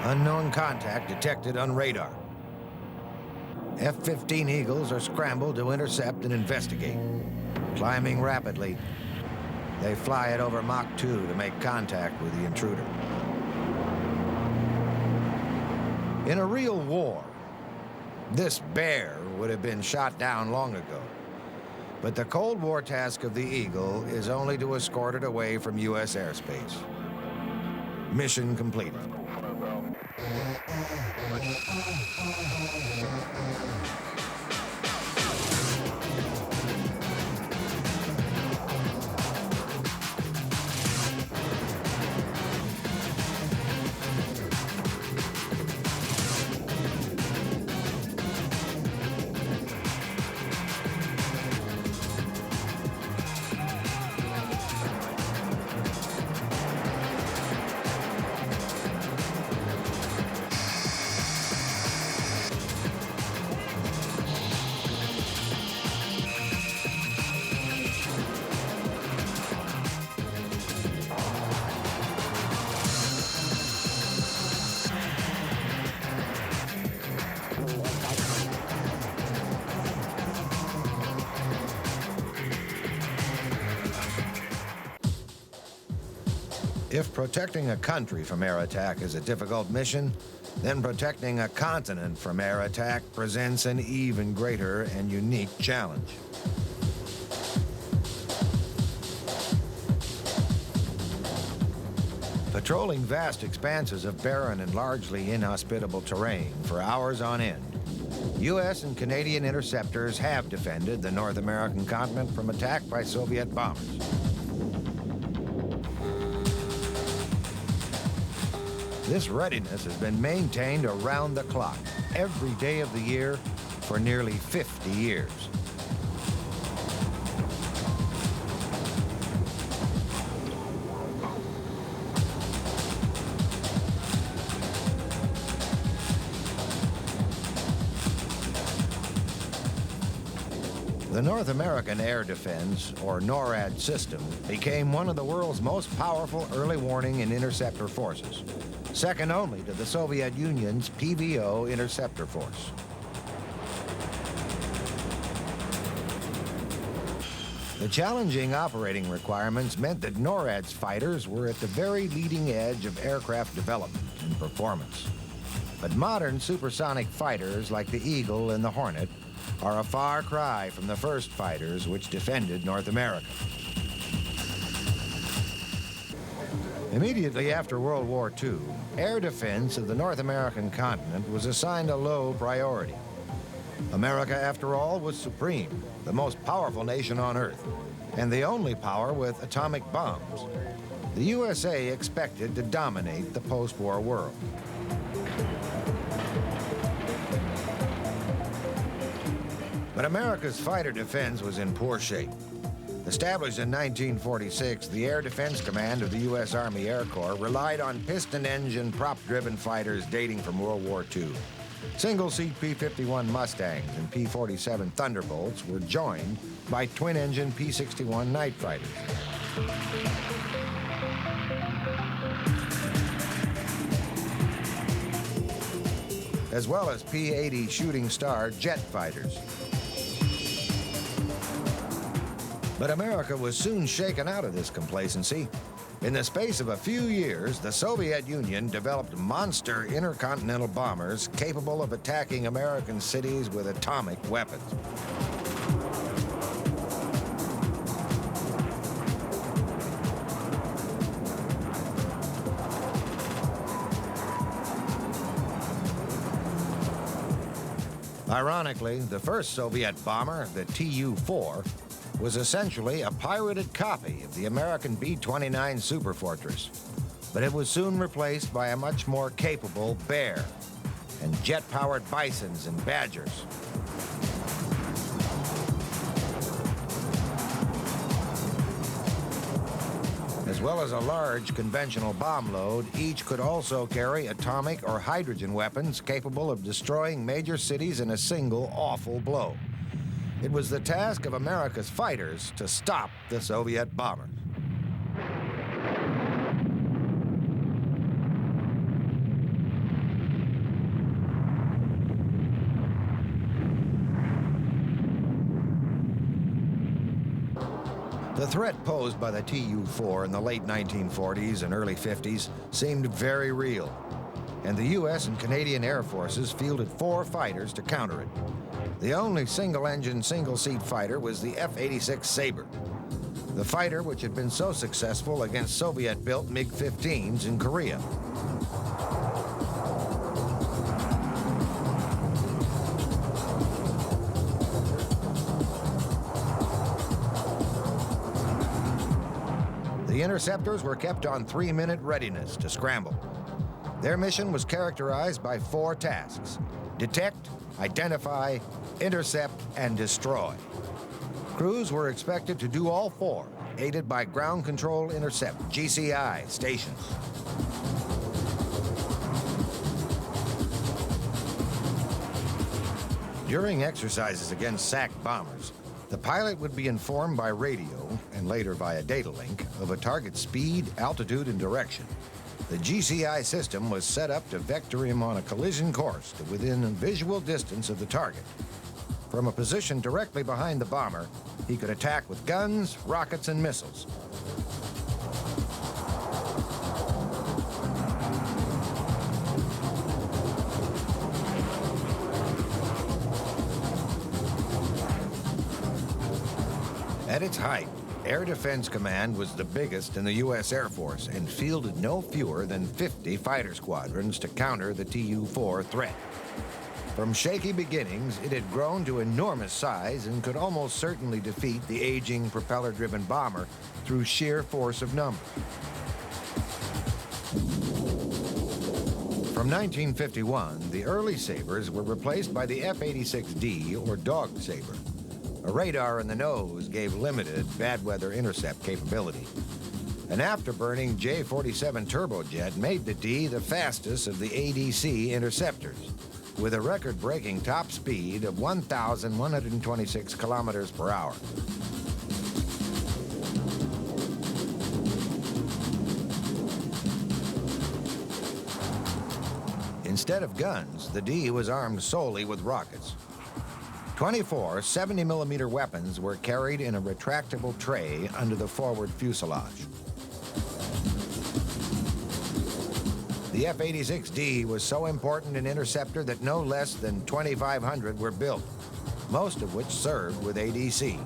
Unknown contact detected on radar. F-15 Eagles are scrambled to intercept and investigate. Climbing rapidly, they fly at over Mach 2 to make contact with the intruder. In a real war, this bear would have been shot down long ago. But the Cold War task of the Eagle is only to escort it away from U.S. airspace. Mission completed. If protecting a country from air attack is a difficult mission, then protecting a continent from air attack presents an even greater and unique challenge. Patrolling vast expanses of barren and largely inhospitable terrain for hours on end, U.S. and Canadian interceptors have defended the North American continent from attack by Soviet bombers. This readiness has been maintained around the clock, every day of the year, for nearly 50 years. The North American Air Defense, or NORAD system, became one of the world's most powerful early warning and interceptor forces, second only to the Soviet Union's PVO interceptor force. The challenging operating requirements meant that NORAD's fighters were at the very leading edge of aircraft development and performance. But modern supersonic fighters like the Eagle and the Hornet are a far cry from the first fighters which defended North America. Immediately after World War II, air defense of the North American continent was assigned a low priority. America, after all, was supreme, the most powerful nation on Earth, and the only power with atomic bombs. The USA expected to dominate the post-war world. But America's fighter defense was in poor shape. Established in 1946, the Air Defense Command of the U.S. Army Air Corps relied on piston-engine, prop-driven fighters dating from World War II. Single-seat P-51 Mustangs and P-47 Thunderbolts were joined by twin-engine P-61 Night Fighters. As well as P-80 Shooting Star jet fighters. But America was soon shaken out of this complacency. In the space of a few years, the Soviet Union developed monster intercontinental bombers capable of attacking American cities with atomic weapons. Ironically, the first Soviet bomber, the Tu-4, was essentially a pirated copy of the American B-29 Superfortress, but it was soon replaced by a much more capable Bear and jet-powered Bisons and Badgers. As well as a large conventional bomb load, each could also carry atomic or hydrogen weapons capable of destroying major cities in a single awful blow. It was the task of America's fighters to stop the Soviet bombers. The threat posed by the Tu-4 in the late 1940s and early 50s seemed very real, and the U.S. and Canadian Air Forces fielded 4 fighters to counter it. The only single-engine, single-seat fighter was the F-86 Sabre, the fighter which had been so successful against Soviet-built MiG-15s in Korea. The interceptors were kept on 3-minute readiness to scramble. Their mission was characterized by 4 tasks: detect, identify, intercept, and destroy. Crews were expected to do all 4, aided by ground control intercept, GCI, stations. During exercises against SAC bombers, the pilot would be informed by radio, and later via data link, of a target speed, altitude, and direction. The GCI system was set up to vector him on a collision course to within a visual distance of the target. From a position directly behind the bomber, he could attack with guns, rockets, and missiles. At its height, Air Defense Command was the biggest in the U.S. Air Force and fielded no fewer than 50 fighter squadrons to counter the Tu-4 threat. From shaky beginnings, it had grown to enormous size and could almost certainly defeat the aging propeller-driven bomber through sheer force of numbers. From 1951, the early Sabres were replaced by the F-86D, or Dog Sabre. A radar in the nose gave limited bad-weather intercept capability. An afterburning J-47 turbojet made the D the fastest of the ADC interceptors, with a record-breaking top speed of 1,126 kilometers per hour. Instead of guns, the D was armed solely with rockets. 24 70-millimeter weapons were carried in a retractable tray under the forward fuselage. The F-86D was so important an interceptor that no less than 2,500 were built, most of which served with ADC.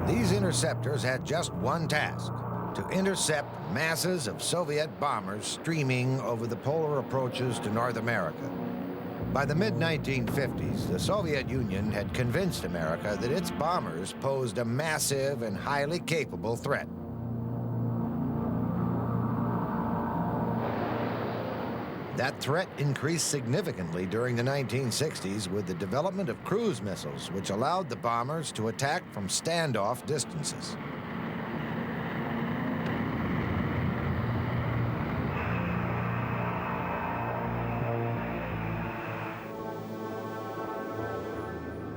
These interceptors had just one task: to intercept masses of Soviet bombers streaming over the polar approaches to North America. By the mid-1950s, the Soviet Union had convinced America that its bombers posed a massive and highly capable threat. That threat increased significantly during the 1960s with the development of cruise missiles, which allowed the bombers to attack from standoff distances.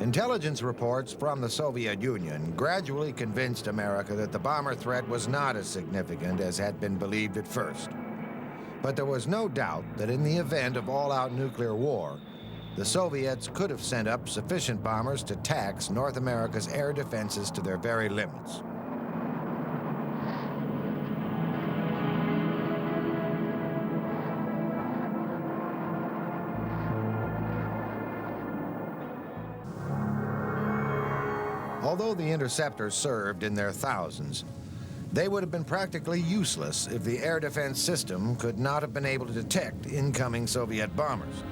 Intelligence reports from the Soviet Union gradually convinced America that the bomber threat was not as significant as had been believed at first. But there was no doubt that in the event of all-out nuclear war, the Soviets could have sent up sufficient bombers to tax North America's air defenses to their very limits. Although the interceptors served in their thousands, they would have been practically useless if the air defense system could not have been able to detect incoming Soviet bombers.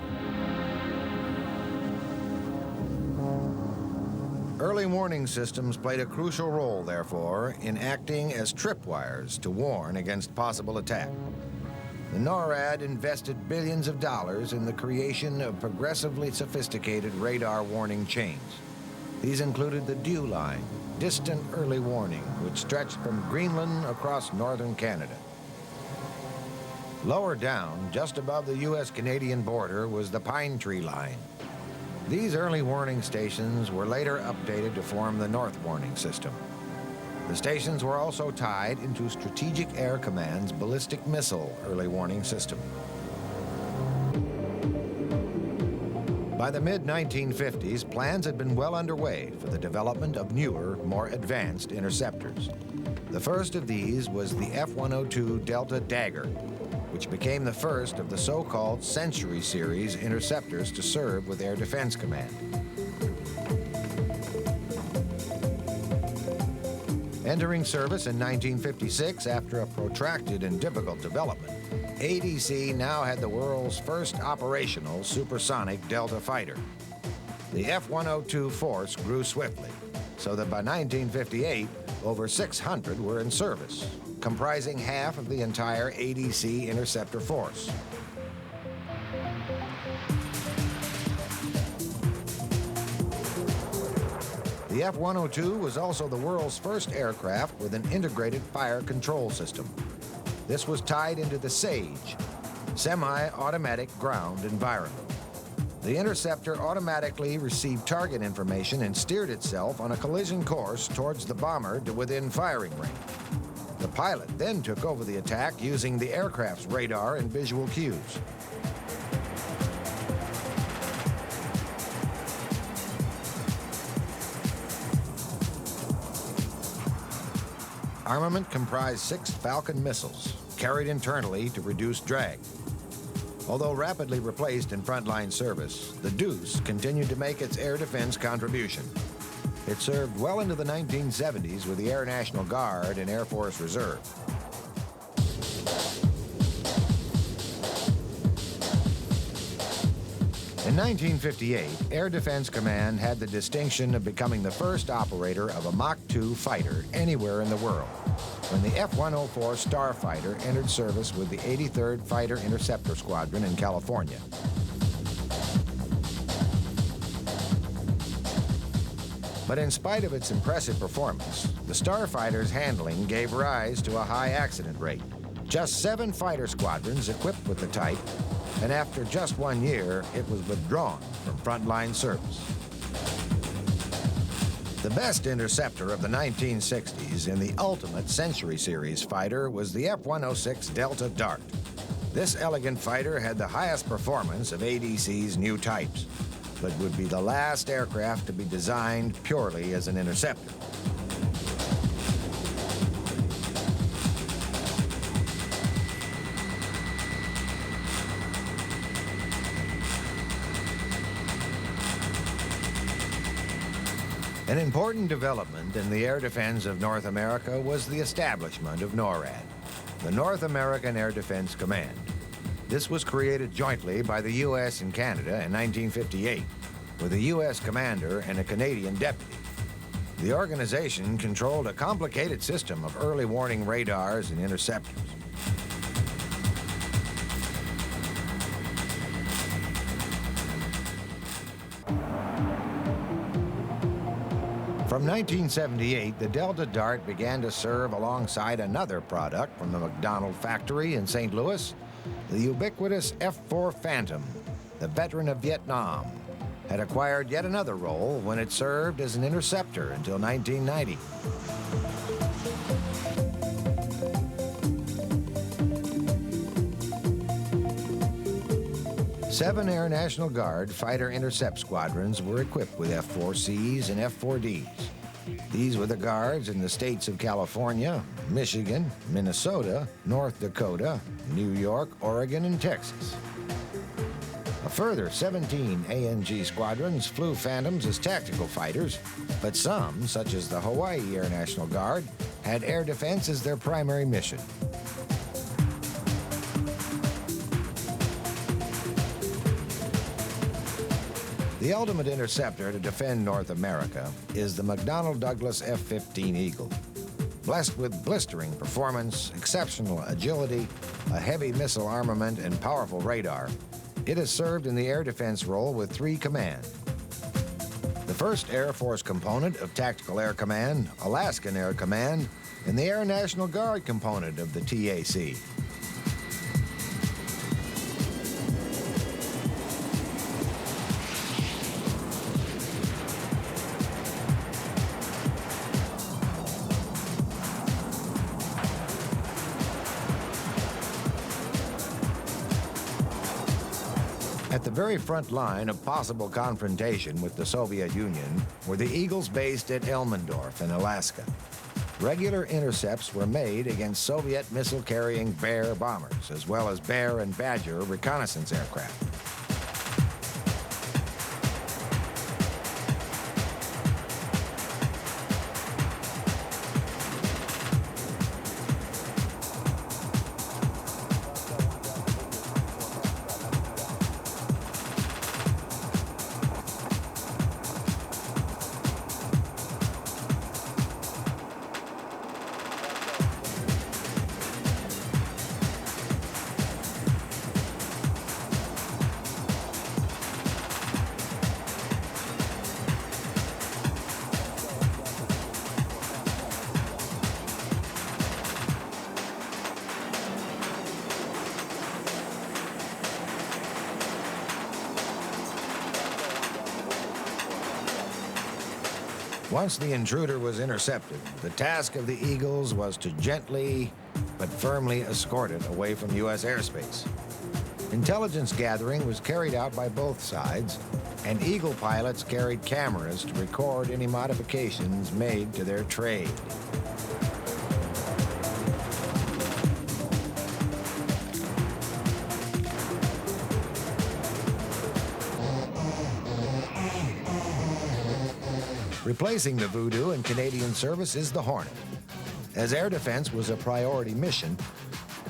Early warning systems played a crucial role, therefore, in acting as tripwires to warn against possible attack. The NORAD invested billions of dollars in the creation of progressively sophisticated radar warning chains. These included the Dew Line, distant early warning, which stretched from Greenland across northern Canada. Lower down, just above the U.S.-Canadian border, was the Pine Tree Line. These early warning stations were later updated to form the North Warning System. The stations were also tied into Strategic Air Command's ballistic missile early warning system. By the mid-1950s, plans had been well underway for the development of newer, more advanced interceptors. The first of these was the F-102 Delta Dagger, which became the first of the so-called Century Series interceptors to serve with Air Defense Command. Entering service in 1956 after a protracted and difficult development, ADC now had the world's first operational supersonic Delta fighter. The F-102 force grew swiftly, so that by 1958, over 600 were in service, comprising half of the entire ADC interceptor force. The F-102 was also the world's first aircraft with an integrated fire control system. This was tied into the SAGE, semi-automatic ground environment. The interceptor automatically received target information and steered itself on a collision course towards the bomber to within firing range. The pilot then took over the attack using the aircraft's radar and visual cues. Armament comprised 6 Falcon missiles, carried internally to reduce drag. Although rapidly replaced in frontline service, the Deuce continued to make its air defense contribution. It served well into the 1970s with the Air National Guard and Air Force Reserve. In 1958, Air Defense Command had the distinction of becoming the first operator of a Mach 2 fighter anywhere in the world, when the F-104 Starfighter entered service with the 83rd Fighter Interceptor Squadron in California. But in spite of its impressive performance, the Starfighter's handling gave rise to a high accident rate. Just 7 fighter squadrons equipped with the type, and after just 1 year, it was withdrawn from frontline service. The best interceptor of the 1960s in the ultimate Century Series fighter was the F-106 Delta Dart. This elegant fighter had the highest performance of ADC's new types, but would be the last aircraft to be designed purely as an interceptor. An important development in the air defense of North America was the establishment of NORAD, the North American Air Defense Command. This was created jointly by the U.S. and Canada in 1958, with a U.S. commander and a Canadian deputy. The organization controlled a complicated system of early warning radars and interceptors. From 1978, the Delta Dart began to serve alongside another product from the McDonnell factory in St. Louis. The ubiquitous F-4 Phantom, the veteran of Vietnam, had acquired yet another role when it served as an interceptor until 1990. Seven Air National Guard fighter intercept squadrons were equipped with F-4Cs and F-4Ds. These were the guards in the states of California, Michigan, Minnesota, North Dakota, New York, Oregon, and Texas. A further 17 ANG squadrons flew Phantoms as tactical fighters, but some, such as the Hawaii Air National Guard, had air defense as their primary mission. The ultimate interceptor to defend North America is the McDonnell Douglas F-15 Eagle. Blessed with blistering performance, exceptional agility, a heavy missile armament, and powerful radar, it has served in the air defense role with 3 commands. The 1st Air Force component of Tactical Air Command, Alaskan Air Command, and the Air National Guard component of the TAC. At the very front line of possible confrontation with the Soviet Union were the Eagles based at Elmendorf in Alaska. Regular intercepts were made against Soviet missile-carrying Bear bombers, as well as Bear and Badger reconnaissance aircraft. Once the intruder was intercepted, the task of the Eagles was to gently but firmly escort it away from U.S. airspace. Intelligence gathering was carried out by both sides, and Eagle pilots carried cameras to record any modifications made to their trade. Replacing the Voodoo in Canadian service is the Hornet. As air defense was a priority mission,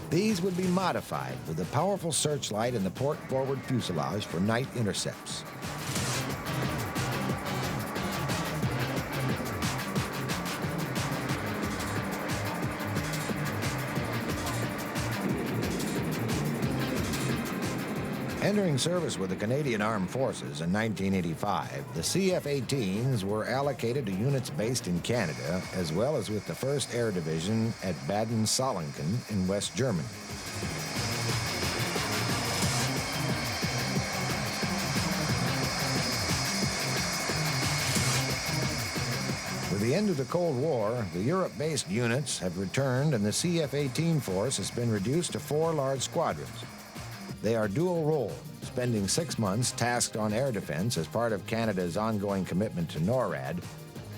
these would be modified with a powerful searchlight in the port-forward fuselage for night intercepts. Entering service with the Canadian Armed Forces in 1985, the CF-18s were allocated to units based in Canada, as well as with the 1st Air Division at Baden-Salenken in West Germany. With the end of the Cold War, the Europe-based units have returned, and the CF-18 force has been reduced to 4 large squadrons. They are dual role, spending 6 months tasked on air defense as part of Canada's ongoing commitment to NORAD,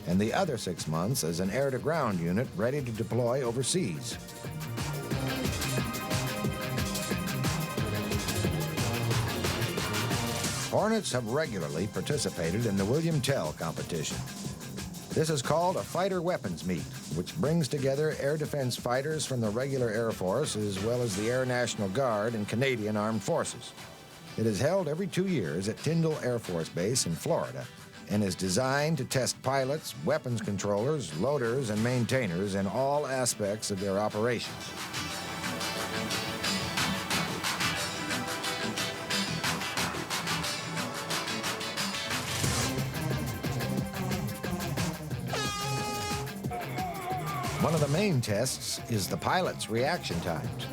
and the other 6 months as an air-to-ground unit ready to deploy overseas. Hornets have regularly participated in the William Tell competition. This is called a fighter weapons meet, which brings together air defense fighters from the regular Air Force as well as the Air National Guard and Canadian Armed Forces. It is held every 2 years at Tyndall Air Force Base in Florida and is designed to test pilots, weapons controllers, loaders, and maintainers in all aspects of their operations. One of the main tests is the pilot's reaction times.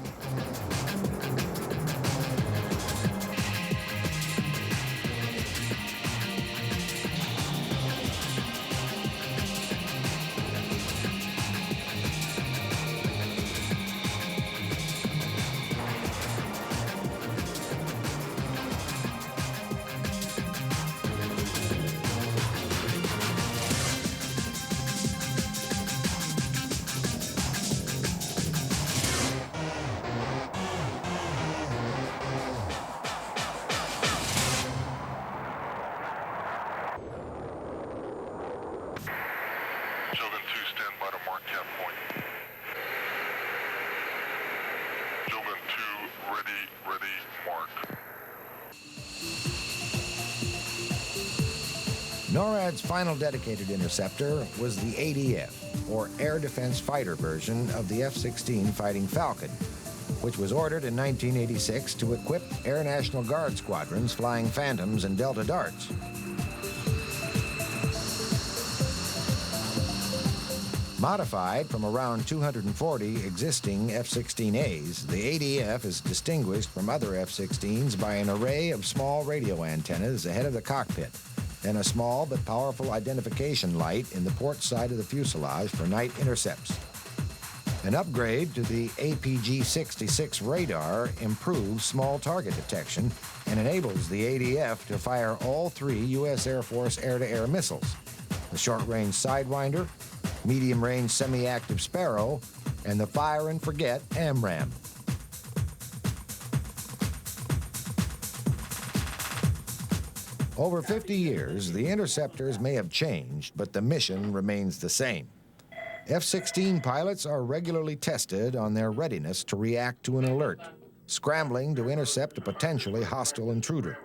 Gentlemen 2, stand by to mark cap point. Gentlemen 2, ready, mark. NORAD's final dedicated interceptor was the ADF, or Air Defense Fighter version of the F-16 Fighting Falcon, which was ordered in 1986 to equip Air National Guard squadrons flying Phantoms and Delta Darts. Modified from around 240 existing F-16As, the ADF is distinguished from other F-16s by an array of small radio antennas ahead of the cockpit, and a small but powerful identification light in the port side of the fuselage for night intercepts. An upgrade to the APG-66 radar improves small target detection and enables the ADF to fire all 3 U.S. Air Force air-to-air missiles: the short-range Sidewinder, medium-range semi-active Sparrow, and the fire-and-forget AMRAAM. Over 50 years, the interceptors may have changed, but the mission remains the same. F-16 pilots are regularly tested on their readiness to react to an alert, scrambling to intercept a potentially hostile intruder.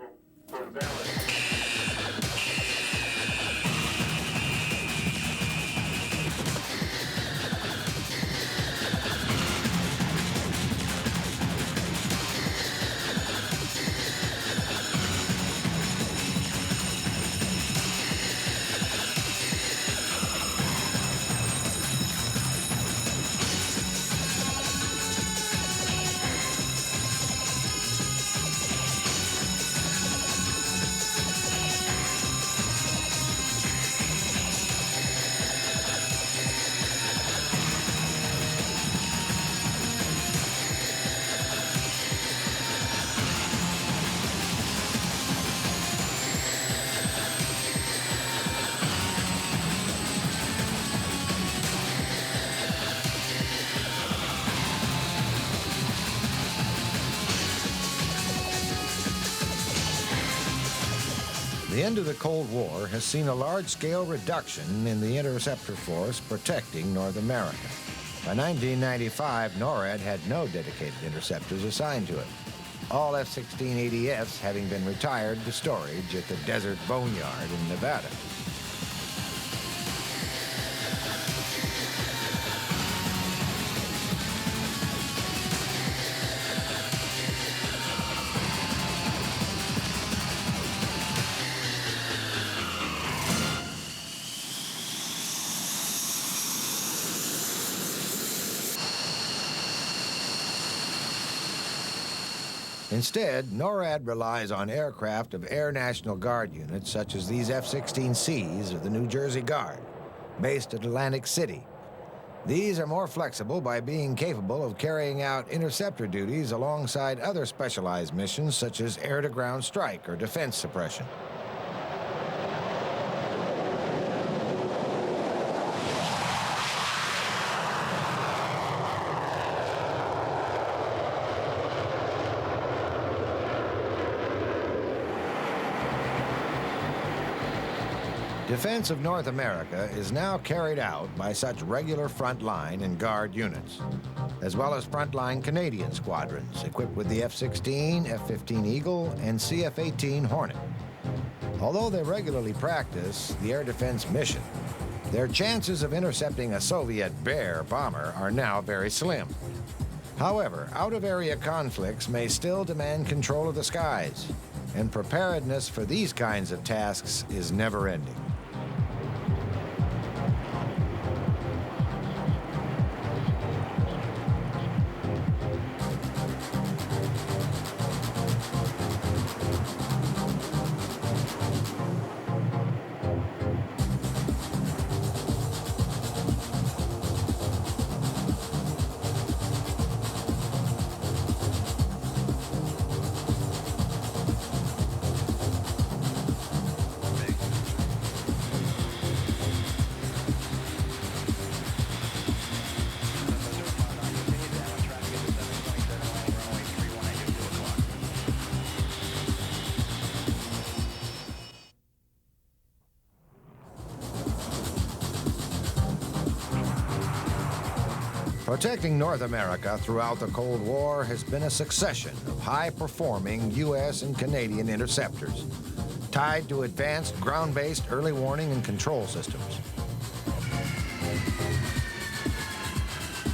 The end of the Cold War has seen a large-scale reduction in the interceptor force protecting North America. By 1995, NORAD had no dedicated interceptors assigned to it, all F-16 ADFs having been retired to storage at the Desert Boneyard in Nevada. Instead, NORAD relies on aircraft of Air National Guard units such as these F-16Cs of the New Jersey Guard, based at Atlantic City. These are more flexible by being capable of carrying out interceptor duties alongside other specialized missions such as air-to-ground strike or defense suppression. Defense of North America is now carried out by such regular frontline and Guard units, as well as frontline Canadian squadrons equipped with the F-16, F-15 Eagle, and CF-18 Hornet. Although they regularly practice the air defense mission, their chances of intercepting a Soviet Bear bomber are now very slim. However, out-of-area conflicts may still demand control of the skies, and preparedness for these kinds of tasks is never-ending. Protecting North America throughout the Cold War has been a succession of high-performing U.S. and Canadian interceptors, tied to advanced ground-based early warning and control systems.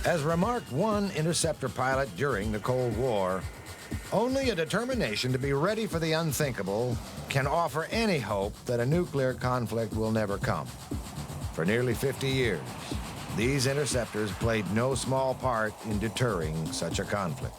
As remarked one interceptor pilot during the Cold War, only a determination to be ready for the unthinkable can offer any hope that a nuclear conflict will never come. For nearly 50 years, these interceptors played no small part in deterring such a conflict.